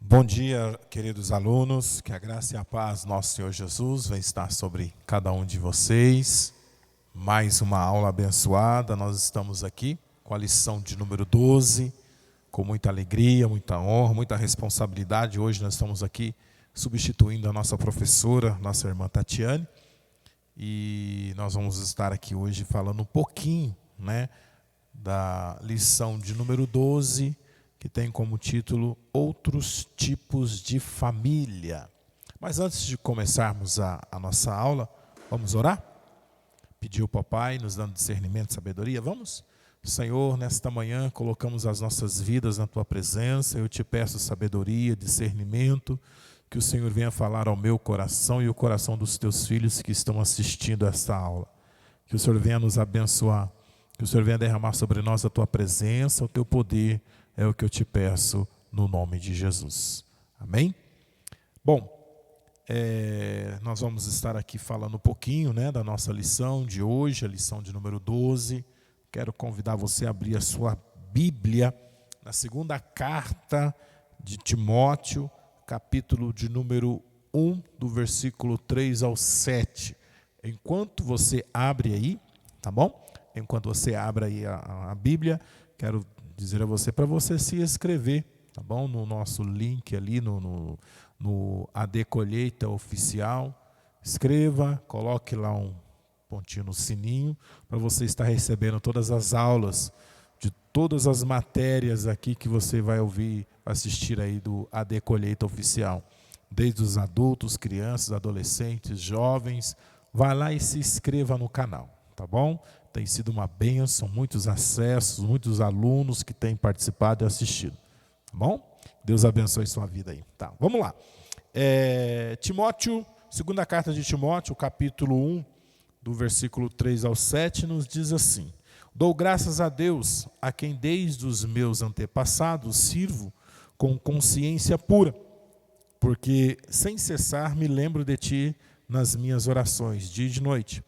Bom dia, queridos alunos, que a graça e a paz do nosso Senhor Jesus venha estar sobre cada um de vocês. Mais uma aula abençoada, nós estamos aqui com a lição de número 12, com muita alegria, muita honra, muita responsabilidade. Hoje nós estamos aqui substituindo a nossa professora, nossa irmã Tatiane, e nós vamos estar aqui hoje falando um pouquinho, da lição de número 12, que tem como título Outros Tipos de Família. Mas antes de começarmos a nossa aula, vamos orar? Pedir ao Papai nos dando discernimento e sabedoria, vamos? Senhor, nesta manhã colocamos as nossas vidas na Tua presença, eu te peço sabedoria, discernimento, que o Senhor venha falar ao meu coração e o coração dos Teus filhos que estão assistindo esta aula. Que o Senhor venha nos abençoar, que o Senhor venha derramar sobre nós a Tua presença, o Teu poder. É o que eu te peço no nome de Jesus. Amém? Bom, nós vamos estar aqui falando um pouquinho da nossa lição de hoje, a lição de número 12. Quero convidar você a abrir a sua Bíblia na segunda carta de Timóteo, capítulo de número 1, do versículo 3 ao 7. Enquanto você abre aí, tá bom? Enquanto você abre aí a Bíblia, quero dizer a você, para você se inscrever, tá bom? No nosso link ali, no AD Colheita Oficial. Escreva, coloque lá um pontinho no sininho, para você estar recebendo todas as aulas, de todas as matérias aqui que você vai ouvir, assistir aí do AD Colheita Oficial. Desde os adultos, crianças, adolescentes, jovens, vá lá e se inscreva no canal, tá bom? Tem sido uma bênção, muitos acessos, muitos alunos que têm participado e assistido. Tá bom? Deus abençoe sua vida aí. Tá, vamos lá. Timóteo, segunda carta de Timóteo, capítulo 1, do versículo 3 ao 7, nos diz assim: Dou graças a Deus, a quem desde os meus antepassados sirvo com consciência pura, porque sem cessar me lembro de ti nas minhas orações, dia e de noite.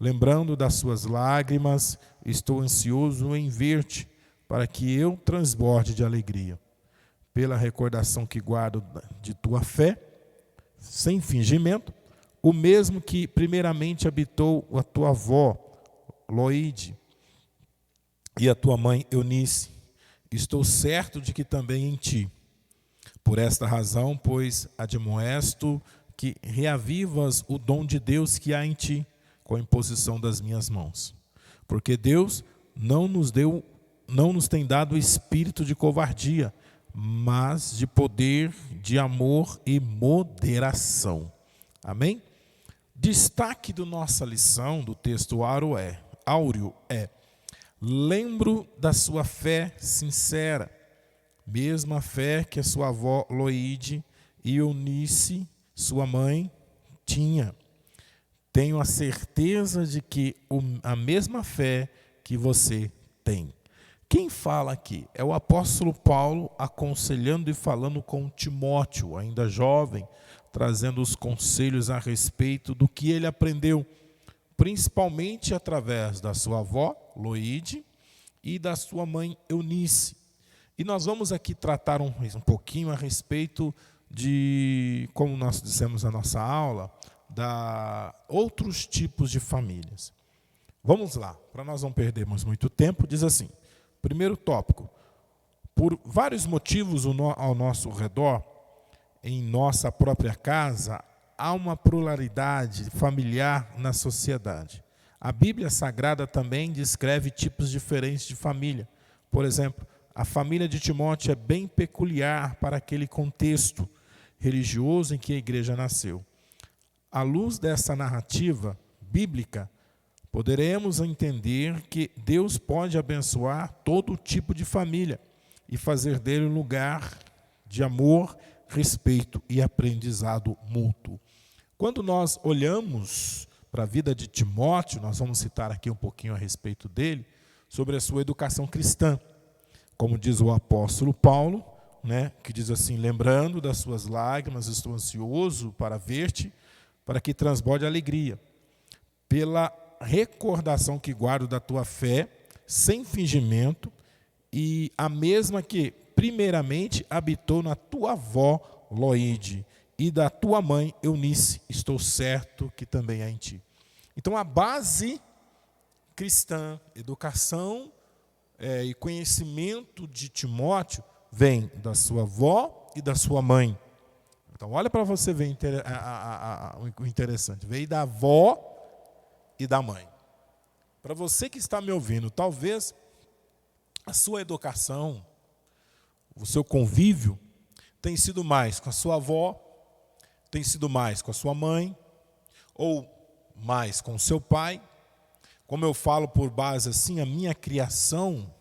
Lembrando das suas lágrimas, estou ansioso em ver-te, para que eu transborde de alegria. Pela recordação que guardo de tua fé, sem fingimento, o mesmo que primeiramente habitou a tua avó, Loide, e a tua mãe, Eunice. Estou certo de que também em ti. Por esta razão, pois, admoesto que reavivas o dom de Deus que há em ti, com a imposição das minhas mãos. Porque Deus não nos tem dado espírito de covardia, mas de poder, de amor e moderação. Amém? Destaque da nossa lição, do texto áureo é: lembro da sua fé sincera, mesma fé que a sua avó Loide e Eunice, sua mãe, tinha. Tenho a certeza de que a mesma fé que você tem. Quem fala aqui é o apóstolo Paulo aconselhando e falando com Timóteo, ainda jovem, trazendo os conselhos a respeito do que ele aprendeu, principalmente através da sua avó, Loide, e da sua mãe, Eunice. E nós vamos aqui tratar um pouquinho a respeito de, como nós dissemos na nossa aula, outros tipos de famílias. Vamos lá, para nós não perdermos muito tempo, diz assim, primeiro tópico: por vários motivos ao nosso redor, em nossa própria casa, há uma pluralidade familiar na sociedade. A Bíblia Sagrada também descreve tipos diferentes de família. Por exemplo, a família de Timóteo é bem peculiar para aquele contexto religioso em que a igreja nasceu. À luz dessa narrativa bíblica, poderemos entender que Deus pode abençoar todo tipo de família e fazer dele um lugar de amor, respeito e aprendizado mútuo. Quando nós olhamos para a vida de Timóteo, nós vamos citar aqui um pouquinho a respeito dele, sobre a sua educação cristã. Como diz o apóstolo Paulo, que diz assim: lembrando das suas lágrimas, estou ansioso para ver-te, para que transborde alegria, pela recordação que guardo da tua fé, sem fingimento, e a mesma que primeiramente habitou na tua avó Loide, e da tua mãe Eunice, estou certo que também há em ti. Então a base cristã, educação e conhecimento de Timóteo vem da sua avó e da sua mãe. Então olha para você ver o interessante, veio da avó e da mãe. Para você que está me ouvindo, talvez a sua educação, o seu convívio tem sido mais com a sua avó, tem sido mais com a sua mãe, ou mais com o seu pai. Como eu falo por base assim, a minha criação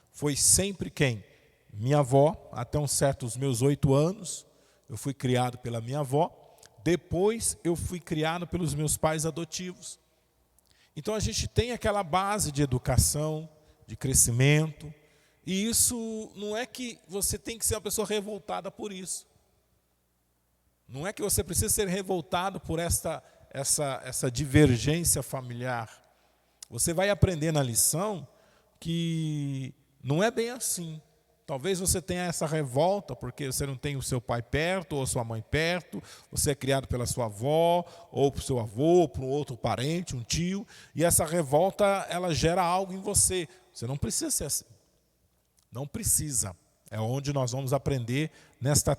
foi sempre quem? Minha avó, até uns certos meus 8 anos, eu fui criado pela minha avó. Depois eu fui criado pelos meus pais adotivos. Então a gente tem aquela base de educação, de crescimento, e isso não é que você tem que ser uma pessoa revoltada por isso. Não é que você precisa ser revoltado por essa divergência familiar. Você vai aprender na lição que não é bem assim. Talvez você tenha essa revolta porque você não tem o seu pai perto ou a sua mãe perto, você é criado pela sua avó ou por seu avô, ou por um outro parente, um tio, e essa revolta ela gera algo em você. Você não precisa ser assim. Não precisa. É onde nós vamos aprender nesta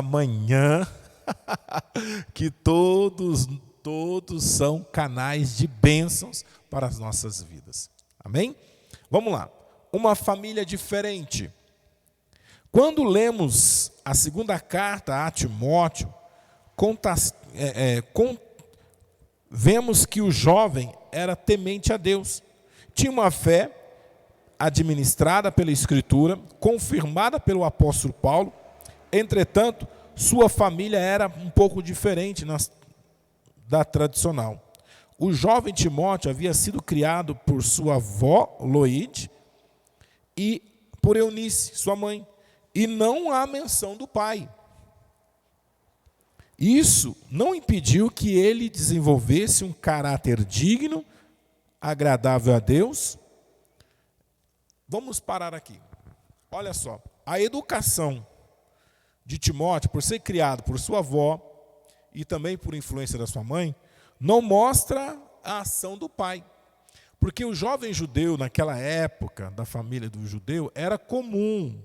manhã, que todos são canais de bênçãos para as nossas vidas. Amém? Vamos lá. Uma família diferente. Quando lemos a segunda carta a Timóteo, vemos que o jovem era temente a Deus. Tinha uma fé administrada pela Escritura, confirmada pelo apóstolo Paulo. Entretanto, sua família era um pouco diferente da tradicional. O jovem Timóteo havia sido criado por sua avó, Loide, e por Eunice, sua mãe, e não há menção do pai. Isso não impediu que ele desenvolvesse um caráter digno, agradável a Deus. Vamos parar aqui. Olha só, a educação de Timóteo, por ser criado por sua avó e também por influência da sua mãe, não mostra a ação do pai. Porque o jovem judeu, naquela época da família do judeu, era comum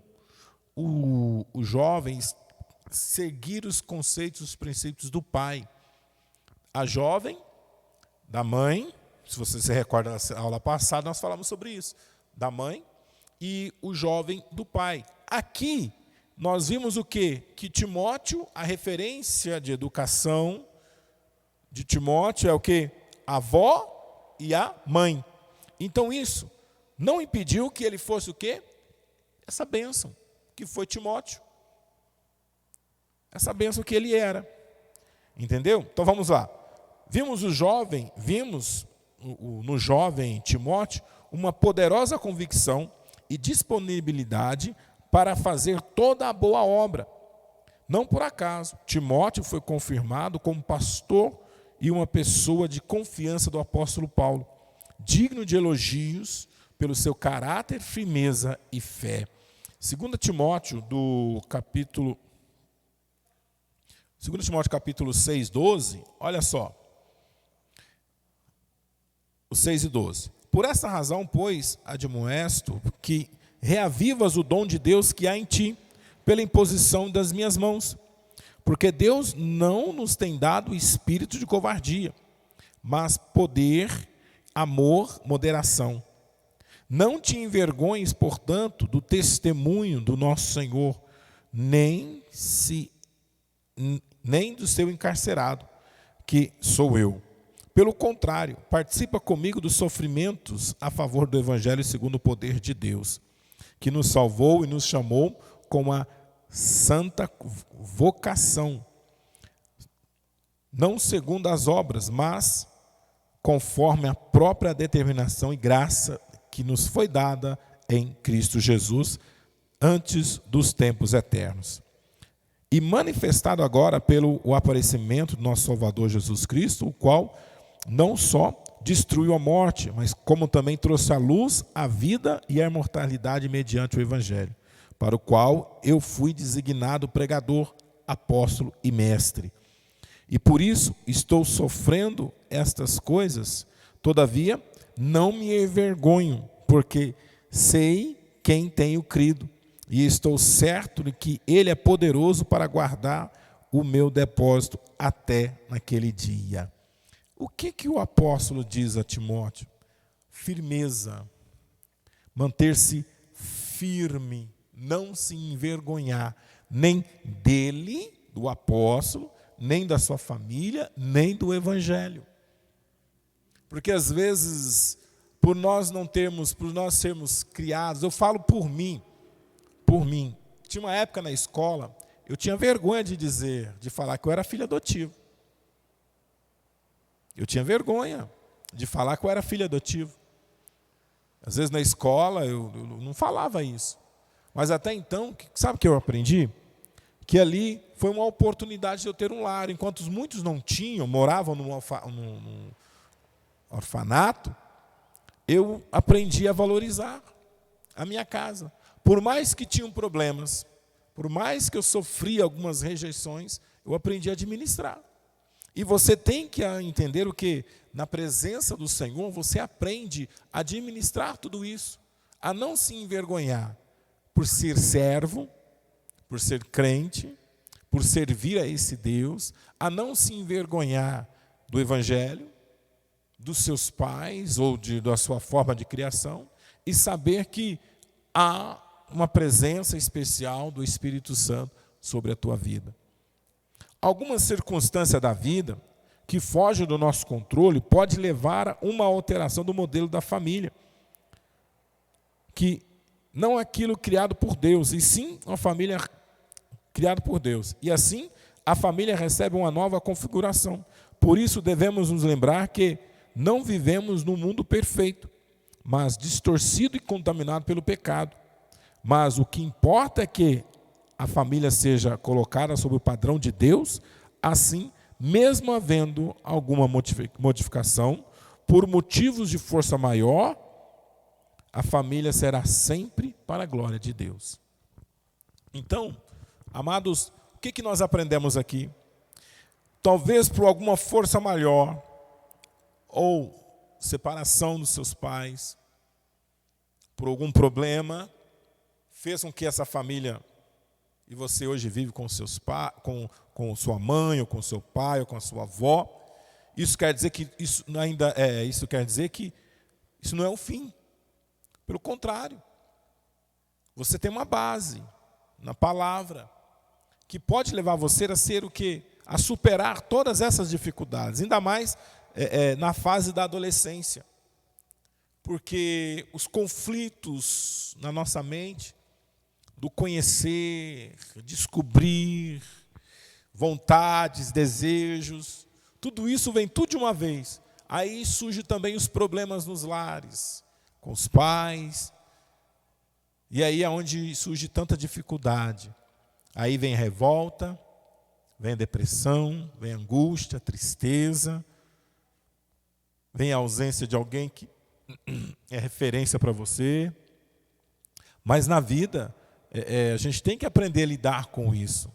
o jovem seguir os conceitos, os princípios do pai. A jovem, da mãe, se você se recorda na aula passada, nós falamos sobre isso, da mãe, e o jovem do pai. Aqui, nós vimos o quê? Que Timóteo, a referência de educação de Timóteo é o quê? A avó e a mãe. Então isso não impediu que ele fosse o quê? Essa bênção que foi Timóteo. Essa bênção que ele era. Entendeu? Então vamos lá. Vimos no jovem Timóteo uma poderosa convicção e disponibilidade para fazer toda a boa obra. Não por acaso, Timóteo foi confirmado como pastor e uma pessoa de confiança do apóstolo Paulo, digno de elogios pelo seu caráter, firmeza e fé. 2 Timóteo capítulo 6, 12, olha só. O 6 e 12. Por essa razão, pois, admoesto que reavivas o dom de Deus que há em ti, pela imposição das minhas mãos. Porque Deus não nos tem dado espírito de covardia, mas poder, amor, moderação. Não te envergonhes, portanto, do testemunho do nosso Senhor, nem do seu encarcerado, que sou eu. Pelo contrário, participa comigo dos sofrimentos a favor do Evangelho segundo o poder de Deus, que nos salvou e nos chamou com a santa vocação, não segundo as obras, mas conforme a própria determinação e graça que nos foi dada em Cristo Jesus, antes dos tempos eternos. E manifestado agora pelo aparecimento do nosso Salvador Jesus Cristo, o qual não só destruiu a morte, mas como também trouxe à luz a vida e a imortalidade mediante o Evangelho, para o qual eu fui designado pregador, apóstolo e mestre. E por isso estou sofrendo estas coisas, todavia não me envergonho, porque sei quem tenho crido, e estou certo de que Ele é poderoso para guardar o meu depósito até naquele dia. O que o apóstolo diz a Timóteo? Firmeza, manter-se firme, não se envergonhar, nem dele, do apóstolo, nem da sua família, nem do Evangelho. Porque às vezes, por nós sermos criados, eu falo por mim, tinha uma época na escola, eu tinha vergonha de falar que eu era filho adotivo. Eu tinha vergonha de falar que eu era filho adotivo. Às vezes na escola eu não falava isso. Mas até então, sabe o que eu aprendi? Que ali foi uma oportunidade de eu ter um lar. Enquanto muitos não tinham, moravam num orfanato, eu aprendi a valorizar a minha casa. Por mais que tinham problemas, por mais que eu sofria algumas rejeições, eu aprendi a administrar. E você tem que entender o que? Na presença do Senhor, você aprende a administrar tudo isso, a não se envergonhar por ser servo, por ser crente, por servir a esse Deus, a não se envergonhar do Evangelho, dos seus pais ou da sua forma de criação, e saber que há uma presença especial do Espírito Santo sobre a tua vida. Alguma circunstância da vida que foge do nosso controle pode levar a uma alteração do modelo da família, que não é aquilo criado por Deus, e sim uma família criada por Deus. E assim, a família recebe uma nova configuração. Por isso, devemos nos lembrar que não vivemos num mundo perfeito, mas distorcido e contaminado pelo pecado. Mas o que importa é que a família seja colocada sob o padrão de Deus, assim, mesmo havendo alguma modificação, por motivos de força maior, a família será sempre para a glória de Deus. Então, amados, o que nós aprendemos aqui? Talvez por alguma força maior, ou separação dos seus pais, por algum problema, fez com que essa família, e você hoje vive com seus pais, com sua mãe, ou com seu pai, ou com a sua avó, isso quer dizer que isso não é o fim. Pelo contrário, você tem uma base na palavra que pode levar você a ser o quê? A superar todas essas dificuldades, ainda mais na fase da adolescência. Porque os conflitos na nossa mente, do conhecer, descobrir, vontades, desejos, tudo isso vem tudo de uma vez. Aí surgem também os problemas nos lares, com os pais, e aí é onde surge tanta dificuldade. Aí vem a revolta, vem a depressão, vem a angústia, a tristeza, vem a ausência de alguém que é referência para você. Mas na vida, a gente tem que aprender a lidar com isso.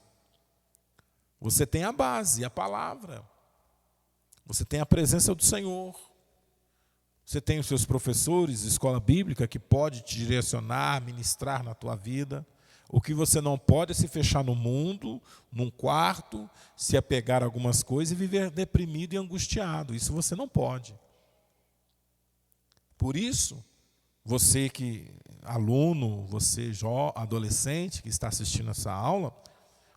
Você tem a base, a palavra. Você tem a presença do Senhor. Você tem os seus professores, escola bíblica, que pode te direcionar, ministrar na tua vida. O que você não pode é se fechar no mundo, num quarto, se apegar a algumas coisas e viver deprimido e angustiado. Isso você não pode. Por isso, você que aluno, você adolescente que está assistindo essa aula,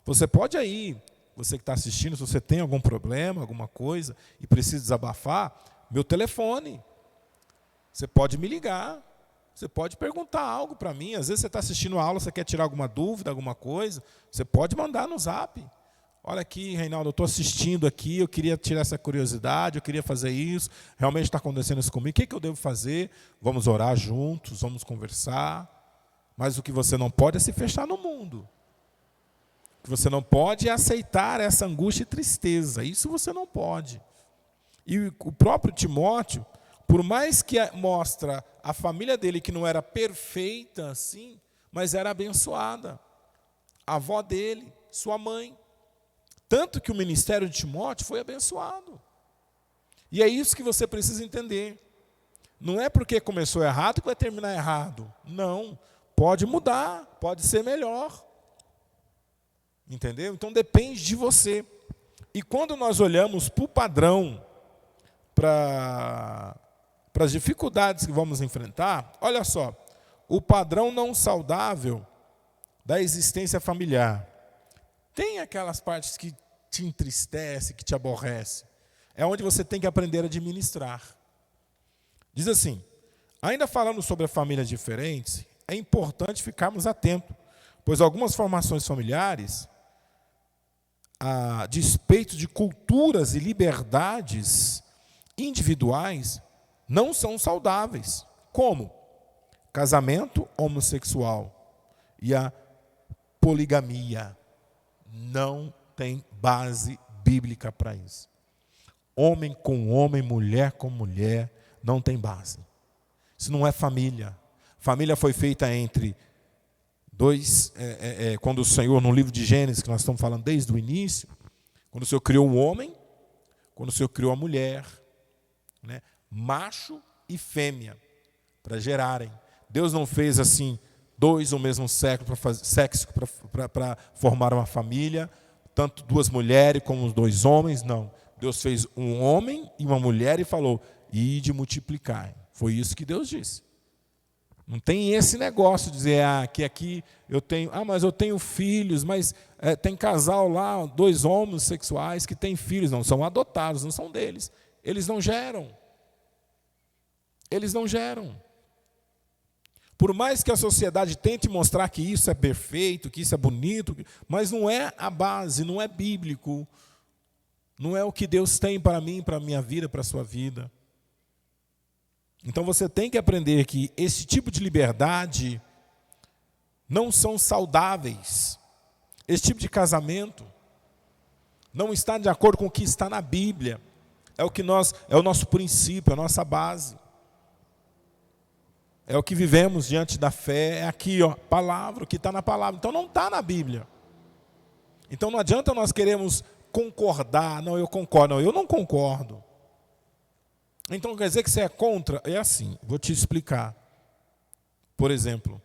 você pode aí, você que está assistindo, se você tem algum problema, alguma coisa, e precisa desabafar, meu telefone. Você pode me ligar, você pode perguntar algo para mim. Às vezes você está assistindo a aula, você quer tirar alguma dúvida, alguma coisa, você pode mandar no zap. Olha aqui, Reinaldo, eu estou assistindo aqui, eu queria tirar essa curiosidade, eu queria fazer isso, realmente está acontecendo isso comigo, o que eu devo fazer? Vamos orar juntos, vamos conversar. Mas o que você não pode é se fechar no mundo. O que você não pode é aceitar essa angústia e tristeza, isso você não pode. E o próprio Timóteo, Por mais que mostra a família dele que não era perfeita assim, mas era abençoada. A avó dele, sua mãe. Tanto que o ministério de Timóteo foi abençoado. E é isso que você precisa entender. Não é porque começou errado que vai terminar errado. Não. Pode mudar, pode ser melhor. Entendeu? Então depende de você. E quando nós olhamos para o padrão, para as dificuldades que vamos enfrentar, olha só, o padrão não saudável da existência familiar. Tem aquelas partes que te entristece, que te aborrece. É onde você tem que aprender a administrar. Diz assim, ainda falando sobre famílias diferentes, é importante ficarmos atentos, pois algumas formações familiares, a despeito de culturas e liberdades individuais, não são saudáveis. Como? Casamento homossexual e a poligamia. Não tem base bíblica para isso. Homem com homem, mulher com mulher, não tem base. Isso não é família. Família foi feita entre dois, quando o Senhor, no livro de Gênesis, que nós estamos falando desde o início, quando o Senhor criou o homem, quando o Senhor criou a mulher, né, macho e fêmea, para gerarem. Deus não fez assim, dois ou mesmo sexo para formar uma família, tanto duas mulheres como dois homens, não. Deus fez um homem e uma mulher e falou, ide multiplicar. Foi isso que Deus disse. Não tem esse negócio de dizer, que aqui eu tenho, mas eu tenho filhos, mas tem casal lá, dois homossexuais que têm filhos, não, são adotados, não são deles. Eles não geram. Eles não geram. Por mais que a sociedade tente mostrar que isso é perfeito, que isso é bonito, mas não é a base, não é bíblico. Não é o que Deus tem para mim, para a minha vida, para a sua vida. Então você tem que aprender que esse tipo de liberdade não são saudáveis. Esse tipo de casamento não está de acordo com o que está na Bíblia. É o nosso princípio, a nossa base. É o que vivemos diante da fé, é aqui, palavra, o que está na palavra. Então não está na Bíblia. Então não adianta nós queremos concordar, não, eu concordo, não, eu não concordo. Então quer dizer que você é contra? É assim, vou te explicar. Por exemplo,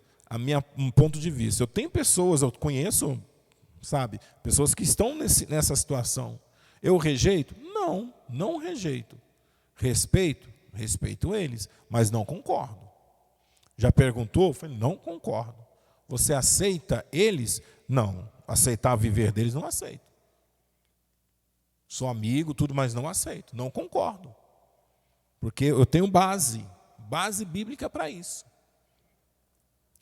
um ponto de vista. Eu tenho pessoas, eu conheço, sabe, pessoas que estão nessa situação. Eu rejeito? Não, não rejeito. Respeito eles, mas não concordo. Já perguntou? Eu falei, não concordo. Você aceita eles? Não. Aceitar viver deles, não aceito. Sou amigo, tudo, mas não aceito. Não concordo. Porque eu tenho base bíblica para isso.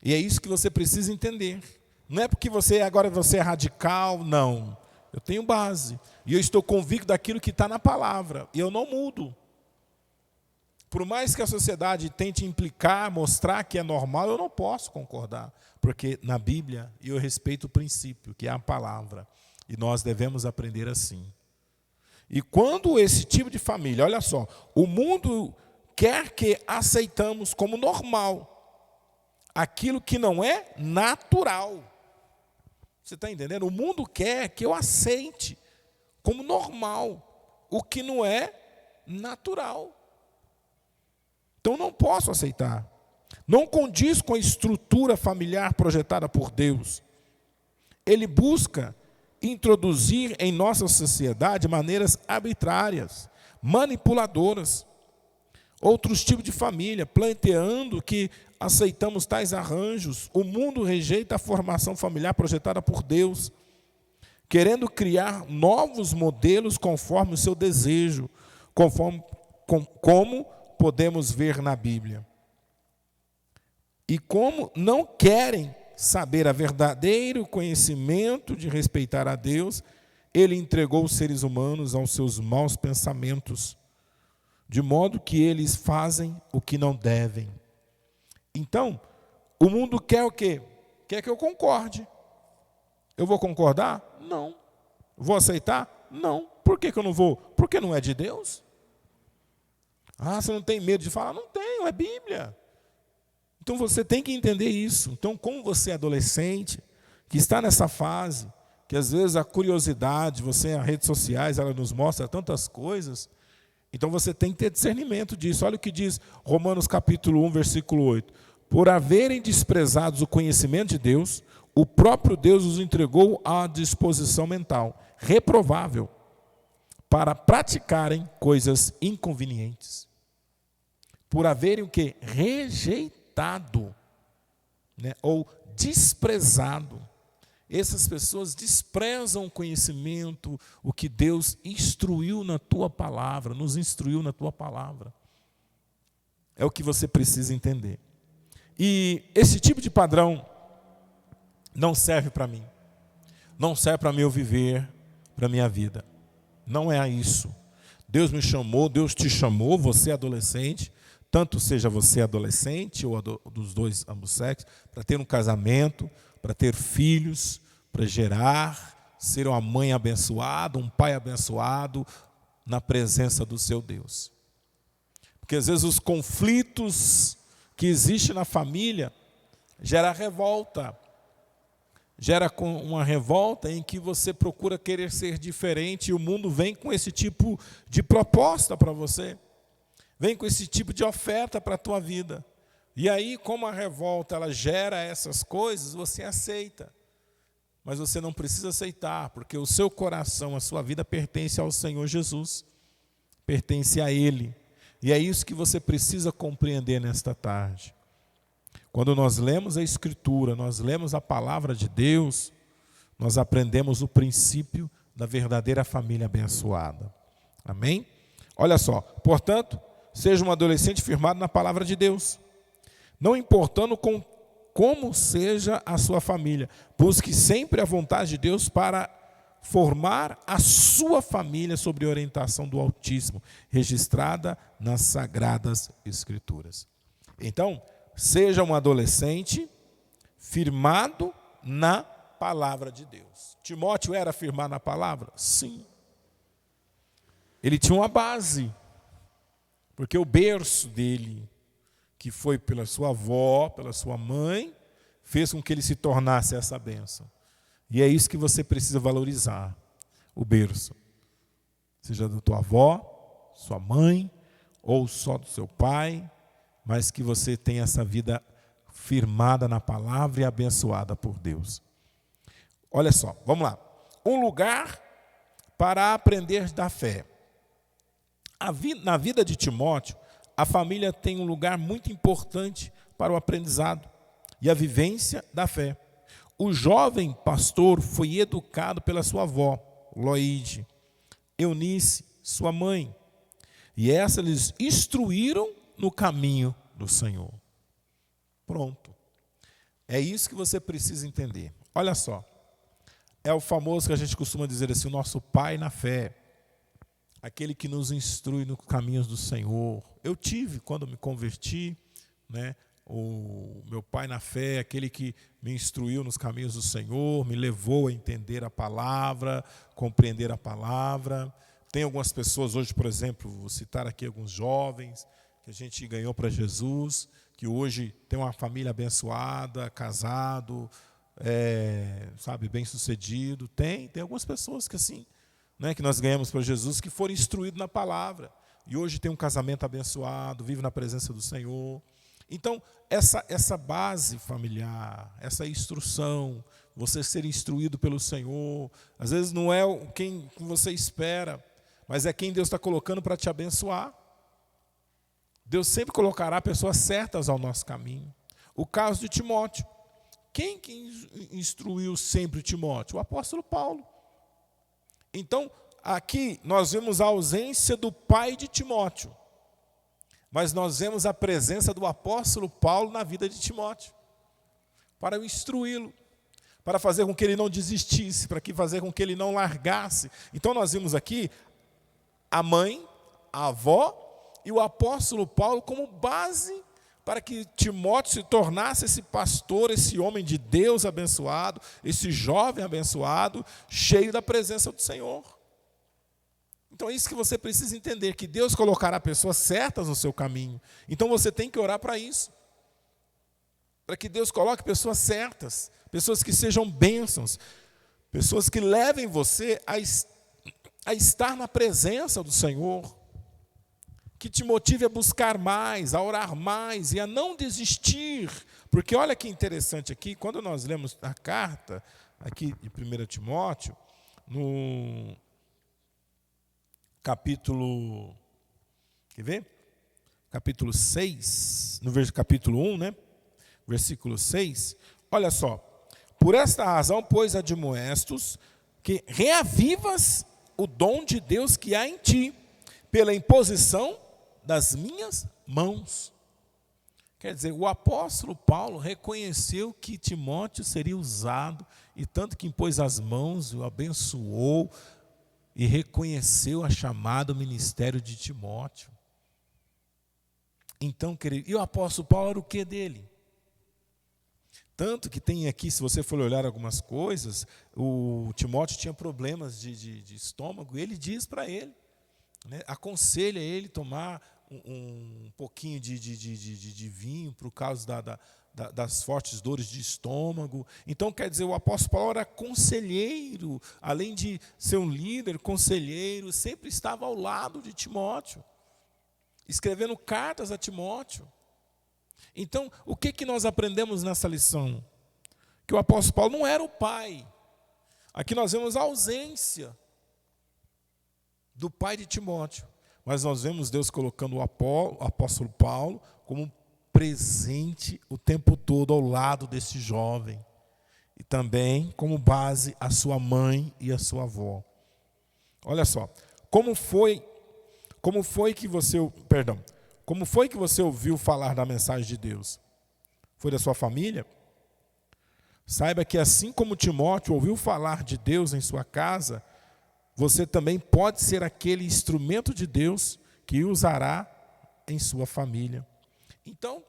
E é isso que você precisa entender. Não é porque você é radical, não. Eu tenho base. E eu estou convicto daquilo que está na palavra. E eu não mudo. Por mais que a sociedade tente implicar, mostrar que é normal, eu não posso concordar. Porque na Bíblia eu respeito o princípio, que é a palavra. E nós devemos aprender assim. E quando esse tipo de família, olha só, o mundo quer que aceitamos como normal aquilo que não é natural. Você está entendendo? O mundo quer que eu aceite como normal o que não é natural. Então não posso aceitar. Não condiz com a estrutura familiar projetada por Deus. Ele busca introduzir em nossa sociedade maneiras arbitrárias, manipuladoras, outros tipos de família, planteando que aceitamos tais arranjos. O mundo rejeita a formação familiar projetada por Deus, querendo criar novos modelos conforme o seu desejo, como podemos ver na Bíblia. E como não querem saber a verdadeiro conhecimento de respeitar a Deus, ele entregou os seres humanos aos seus maus pensamentos, de modo que eles fazem o que não devem. Então, o mundo quer o quê? Quer que eu concorde. Eu vou concordar? Não. Vou aceitar? Não. Por que eu não vou? Porque não é de Deus. Ah, você não tem medo de falar? Não tenho, é Bíblia. Então você tem que entender isso. Então, como você é adolescente, que está nessa fase, que às vezes a curiosidade, as redes sociais, ela nos mostra tantas coisas, então você tem que ter discernimento disso. Olha o que diz Romanos capítulo 1, versículo 8. Por haverem desprezados o conhecimento de Deus, o próprio Deus os entregou à disposição mental, reprovável, para praticarem coisas inconvenientes. Por haverem o quê? Rejeitado, né? Ou desprezado. Essas pessoas desprezam o conhecimento, o que Deus instruiu na tua palavra, nos instruiu na tua palavra. É o que você precisa entender. E esse tipo de padrão não serve para mim. Não serve para eu viver, para a minha vida. Não é isso. Deus me chamou, Deus te chamou, você é adolescente, tanto seja você adolescente ou dos dois, ambos sexos, para ter um casamento, para ter filhos, para gerar, ser uma mãe abençoada, um pai abençoado, na presença do seu Deus. Porque às vezes os conflitos que existem na família geram revolta. Gera uma revolta em que você procura querer ser diferente e o mundo vem com esse tipo de proposta para você. Vem com esse tipo de oferta para a tua vida. E aí, como a revolta ela gera essas coisas, você aceita. Mas você não precisa aceitar, porque o seu coração, a sua vida pertence ao Senhor Jesus. Pertence a Ele. E é isso que você precisa compreender nesta tarde. Quando nós lemos a Escritura, nós lemos a palavra de Deus, nós aprendemos o princípio da verdadeira família abençoada. Amém? Olha só, portanto, seja um adolescente firmado na palavra de Deus, não importando como seja a sua família. Busque sempre a vontade de Deus para formar a sua família sob a orientação do Altíssimo, registrada nas Sagradas Escrituras. Então, seja um adolescente firmado na palavra de Deus. Timóteo era firmado na palavra? Sim. Ele tinha uma base, porque o berço dele, que foi pela sua avó, pela sua mãe, fez com que ele se tornasse essa bênção. E é isso que você precisa valorizar, o berço. Seja da tua avó, sua mãe, ou só do seu pai, mas que você tenha essa vida firmada na palavra e abençoada por Deus. Olha só, vamos lá. Um lugar para aprender da fé. Na vida de Timóteo, a família tem um lugar muito importante para o aprendizado e a vivência da fé. O jovem pastor foi educado pela sua avó, Loide, Eunice, sua mãe, e essas lhes instruíram no caminho do Senhor. Pronto. É isso que você precisa entender. Olha só, é o famoso que a gente costuma dizer assim, o nosso pai na fé, aquele que nos instrui nos caminhos do Senhor. Eu tive, quando me converti, né, o meu pai na fé, aquele que me instruiu nos caminhos do Senhor, me levou a entender a palavra, compreender a palavra. Tem algumas pessoas hoje, por exemplo, vou citar aqui alguns jovens, que a gente ganhou para Jesus, que hoje tem uma família abençoada, casado, bem sucedido. Tem algumas pessoas que assim, né, que nós ganhamos para Jesus, que foram instruídos na palavra, e hoje tem um casamento abençoado, vive na presença do Senhor. Então, essa base familiar, essa instrução, você ser instruído pelo Senhor, às vezes não é quem você espera, mas é quem Deus está colocando para te abençoar. Deus sempre colocará pessoas certas ao nosso caminho. O caso de Timóteo. Quem que instruiu sempre Timóteo? O apóstolo Paulo. Então, aqui nós vemos a ausência do pai de Timóteo, mas nós vemos a presença do apóstolo Paulo na vida de Timóteo, para o instruí-lo, para fazer com que ele não desistisse, para fazer com que ele não largasse. Então nós vimos aqui a mãe, a avó e o apóstolo Paulo como base para que Timóteo se tornasse esse pastor, esse homem de Deus abençoado, esse jovem abençoado, cheio da presença do Senhor. Então é isso que você precisa entender, que Deus colocará pessoas certas no seu caminho. Então você tem que orar para isso. Para que Deus coloque pessoas certas, pessoas que sejam bênçãos, pessoas que levem você a estar na presença do Senhor, que te motive a buscar mais, a orar mais e a não desistir. Porque olha que interessante aqui, quando nós lemos a carta aqui de 1 Timóteo, no capítulo, quer ver? Capítulo 6, no capítulo 1, né? Versículo 6, olha só. Por esta razão, pois, admoestos que reavivas o dom de Deus que há em ti, pela imposição das minhas mãos. Quer dizer, o apóstolo Paulo reconheceu que Timóteo seria usado, e tanto que impôs as mãos, o abençoou, e reconheceu a chamada ministério de Timóteo. Então, querido, e o apóstolo Paulo era o que dele? Tanto que tem aqui, se você for olhar algumas coisas, o Timóteo tinha problemas de estômago, e ele diz para ele, né, aconselha ele tomar um pouquinho de vinho por causa das fortes dores de estômago. Então, quer dizer, o apóstolo Paulo era conselheiro, além de ser um líder, conselheiro, sempre estava ao lado de Timóteo, escrevendo cartas a Timóteo. Então, o que nós aprendemos nessa lição? Que o apóstolo Paulo não era o pai. Aqui nós vemos a ausência do pai de Timóteo. Mas nós vemos Deus colocando o apóstolo Paulo como presente o tempo todo ao lado desse jovem. E também como base a sua mãe e a sua avó. Olha só, como foi que você ouviu falar da mensagem de Deus? Foi da sua família? Saiba que assim como Timóteo ouviu falar de Deus em sua casa, você também pode ser aquele instrumento de Deus que usará em sua família. Então,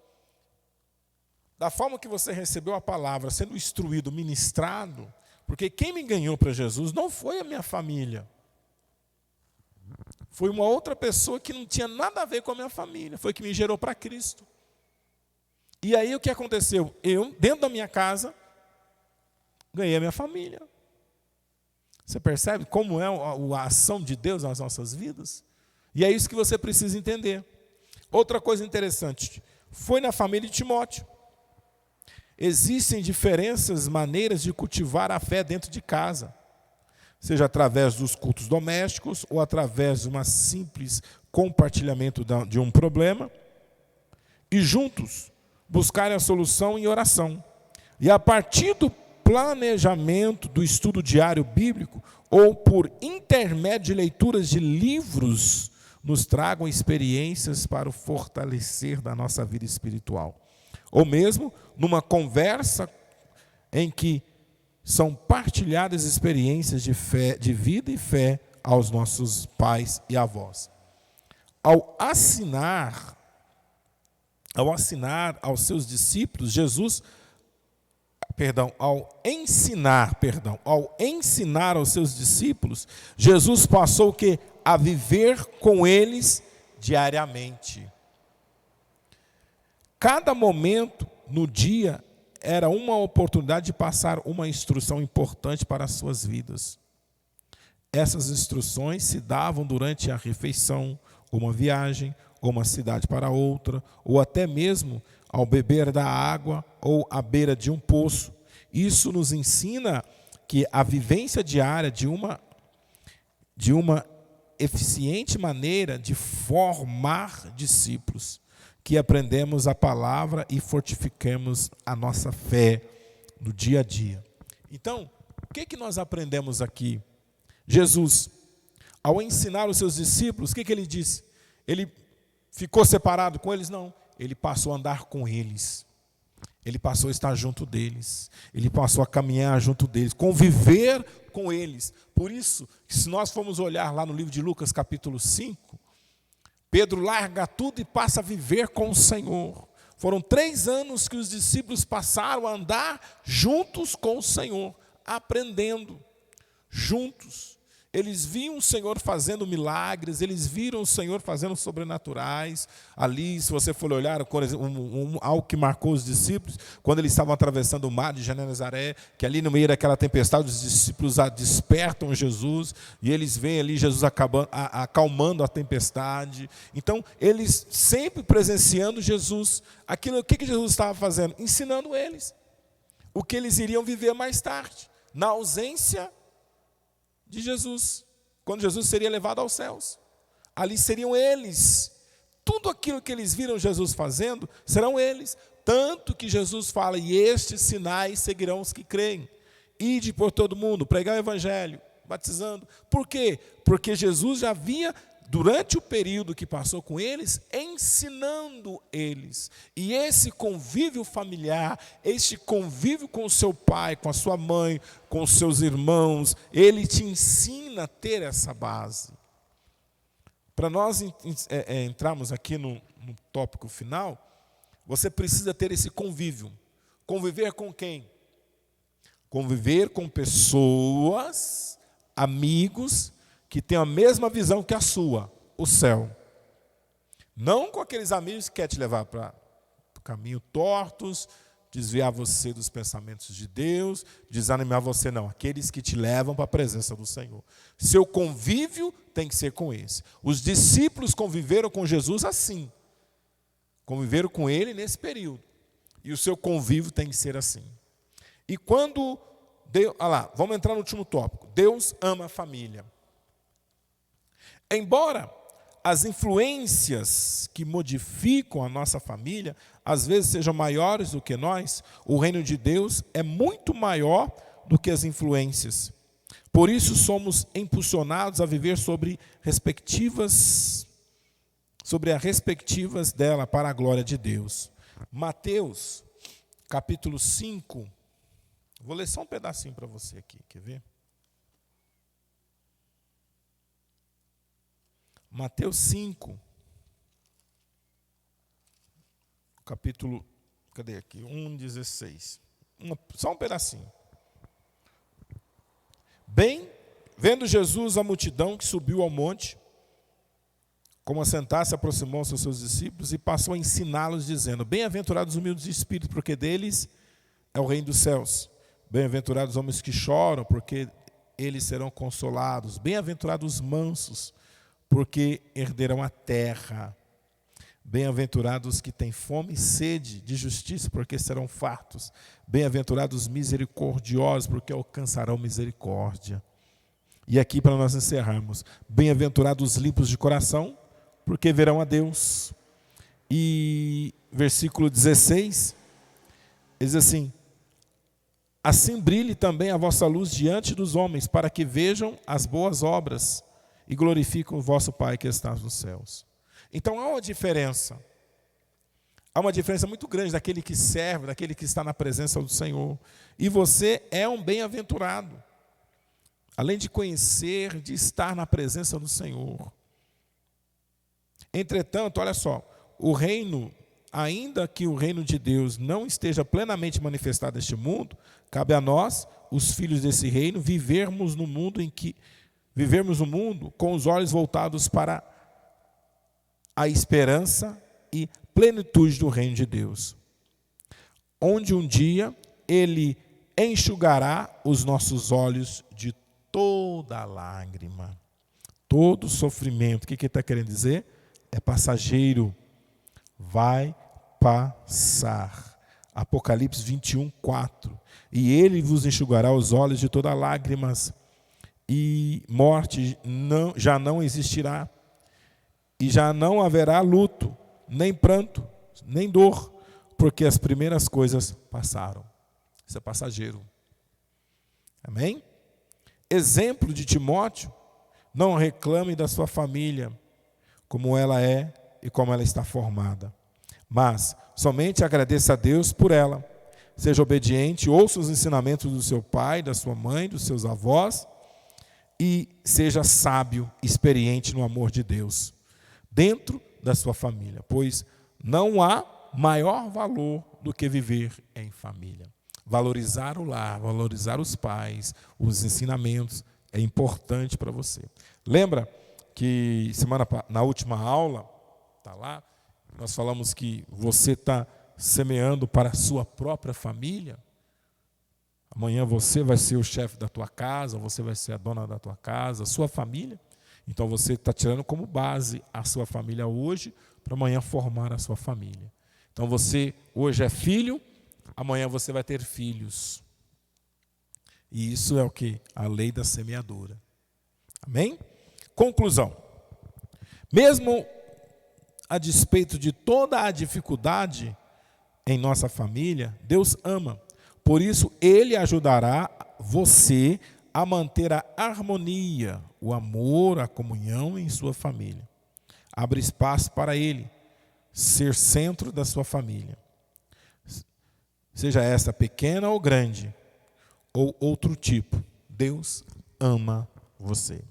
da forma que você recebeu a palavra, sendo instruído, ministrado, porque quem me ganhou para Jesus não foi a minha família. Foi uma outra pessoa que não tinha nada a ver com a minha família, foi que me gerou para Cristo. E aí o que aconteceu? Eu, dentro da minha casa, ganhei a minha família. Você percebe como é a ação de Deus nas nossas vidas? E é isso que você precisa entender. Outra coisa interessante, foi na família de Timóteo. Existem diferentes maneiras de cultivar a fé dentro de casa, seja através dos cultos domésticos ou através de um simples compartilhamento de um problema, e juntos buscarem a solução em oração. E a partir do planejamento do estudo diário bíblico, ou por intermédio de leituras de livros, nos tragam experiências para o fortalecer da nossa vida espiritual. Ou mesmo numa conversa em que são partilhadas experiências de fé, de vida e fé aos nossos pais e avós. Ao ensinar aos seus discípulos, ao ensinar aos seus discípulos, Jesus passou o quê? A viver com eles diariamente. Cada momento no dia era uma oportunidade de passar uma instrução importante para as suas vidas. Essas instruções se davam durante a refeição, ou uma viagem, ou uma cidade para outra, ou até mesmo ao beber da água ou à beira de um poço. Isso nos ensina que a vivência diária de uma eficiente maneira de formar discípulos, que aprendemos a palavra e fortifiquemos a nossa fé no dia a dia. Então, o que nós aprendemos aqui? Jesus, ao ensinar os seus discípulos, o que ele disse? Ele ficou separado com eles? Não. Ele passou a andar com eles. Ele passou a estar junto deles. Ele passou a caminhar junto deles, conviver com eles. Por isso, se nós formos olhar lá no livro de Lucas, capítulo 5, Pedro larga tudo e passa a viver com o Senhor. Foram 3 anos que os discípulos passaram a andar juntos com o Senhor, aprendendo juntos. Eles viam o Senhor fazendo milagres, eles viram o Senhor fazendo sobrenaturais. Ali, se você for olhar, algo que marcou os discípulos, quando eles estavam atravessando o mar de Genezaré, que ali no meio daquela tempestade, os discípulos despertam Jesus, e eles veem ali Jesus acalmando a tempestade. Então, eles sempre presenciando Jesus. O que Jesus estava fazendo? Ensinando eles o que eles iriam viver mais tarde, na ausência de Jesus, quando Jesus seria levado aos céus. Ali seriam eles. Tudo aquilo que eles viram Jesus fazendo, serão eles. Tanto que Jesus fala, e estes sinais seguirão os que creem. Ide por todo mundo, pregar o evangelho, batizando. Por quê? Porque Jesus já havia, durante o período que passou com eles, ensinando eles. E esse convívio familiar, este convívio com o seu pai, com a sua mãe, com os seus irmãos, ele te ensina a ter essa base. Para nós entrarmos aqui no tópico final, você precisa ter esse convívio. Conviver com quem? Conviver com pessoas, amigos, que tem a mesma visão que a sua, o céu. Não com aqueles amigos que querem te levar para o caminho tortos, desviar você dos pensamentos de Deus, desanimar você, não. Aqueles que te levam para a presença do Senhor. Seu convívio tem que ser com esse. Os discípulos conviveram com Jesus assim. Conviveram com ele nesse período. E o seu convívio tem que ser assim. E quando Deus... vamos entrar no último tópico. Deus ama a família. Embora as influências que modificam a nossa família, às vezes sejam maiores do que nós, o reino de Deus é muito maior do que as influências. Por isso somos impulsionados a viver sobre as respectivas dela para a glória de Deus. Mateus, capítulo 5, vou ler só um pedacinho para você aqui, quer ver? Mateus 5, capítulo, cadê aqui? 1,16. Só um pedacinho. Bem, vendo Jesus a multidão que subiu ao monte, como assentar-se, aproximou-se aos seus discípulos e passou a ensiná-los, dizendo: bem-aventurados os humildes de espírito, porque deles é o reino dos céus. Bem-aventurados os homens que choram, porque eles serão consolados. Bem-aventurados os mansos, porque herderão a terra. Bem-aventurados os que têm fome e sede de justiça, porque serão fartos. Bem-aventurados os misericordiosos, porque alcançarão misericórdia. E aqui, para nós encerrarmos, bem-aventurados os limpos de coração, porque verão a Deus. E versículo 16, diz assim: assim brilhe também a vossa luz diante dos homens, para que vejam as boas obras e glorifiquem o vosso Pai que está nos céus. Então há uma diferença. Há uma diferença muito grande daquele que serve, daquele que está na presença do Senhor. E você é um bem-aventurado. Além de conhecer, de estar na presença do Senhor. Entretanto, olha só, o reino, ainda que o reino de Deus não esteja plenamente manifestado neste mundo, cabe a nós, os filhos desse reino, vivermos no mundo com os olhos voltados para a esperança e plenitude do reino de Deus, onde um dia Ele enxugará os nossos olhos de toda lágrima, todo sofrimento. O que ele está querendo dizer? É passageiro, vai passar. Apocalipse 21, 4. E Ele vos enxugará os olhos de toda lágrimas, e morte já não existirá. E já não haverá luto, nem pranto, nem dor, porque as primeiras coisas passaram. Isso é passageiro. Amém? Exemplo de Timóteo: não reclame da sua família, como ela é e como ela está formada. Mas somente agradeça a Deus por ela. Seja obediente, ouça os ensinamentos do seu pai, da sua mãe, dos seus avós, e seja sábio, experiente no amor de Deus, dentro da sua família, pois não há maior valor do que viver em família. Valorizar o lar, valorizar os pais, os ensinamentos, é importante para você. Lembra que na última aula, tá lá, nós falamos que você está semeando para a sua própria família? Amanhã você vai ser o chefe da tua casa, você vai ser a dona da tua casa, a sua família. Então você está tirando como base a sua família hoje, para amanhã formar a sua família. Então você hoje é filho, amanhã você vai ter filhos. E isso é o que? A lei da semeadura. Amém? Conclusão. Mesmo a despeito de toda a dificuldade em nossa família, Deus ama. Por isso, Ele ajudará você a manter a harmonia, o amor, a comunhão em sua família. Abre espaço para Ele ser centro da sua família. Seja essa pequena ou grande, ou outro tipo, Deus ama você.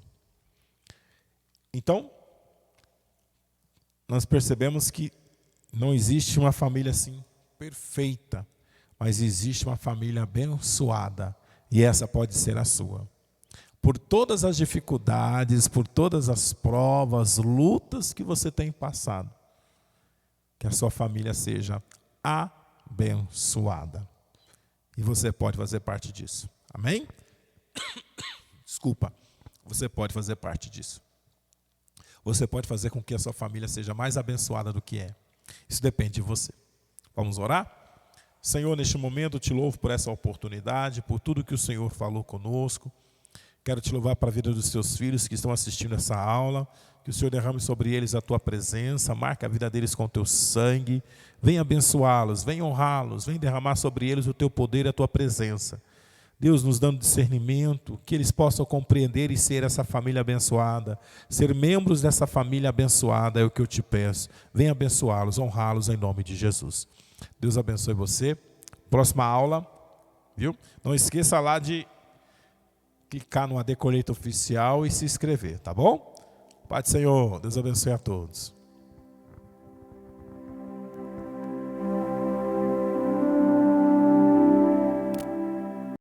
Então, nós percebemos que não existe uma família assim perfeita, mas existe uma família abençoada, e essa pode ser a sua. Por todas as dificuldades, por todas as provas, lutas que você tem passado, que a sua família seja abençoada. E você pode fazer parte disso. Amém? Desculpa. Você pode fazer parte disso. Você pode fazer com que a sua família seja mais abençoada do que é. Isso depende de você. Vamos orar? Senhor, neste momento te louvo por essa oportunidade, por tudo que o Senhor falou conosco. Quero te louvar para a vida dos teus filhos que estão assistindo essa aula. Que o Senhor derrame sobre eles a tua presença, marque a vida deles com o teu sangue. Venha abençoá-los, venha honrá-los, venha derramar sobre eles o teu poder e a tua presença. Deus nos dando discernimento, que eles possam compreender e ser essa família abençoada, ser membros dessa família abençoada, é o que eu te peço. Venha abençoá-los, honrá-los em nome de Jesus. Deus abençoe você. Próxima aula, viu? Não esqueça lá de clicar no AD Colheita Oficial e se inscrever, tá bom? Pai do Senhor, Deus abençoe a todos.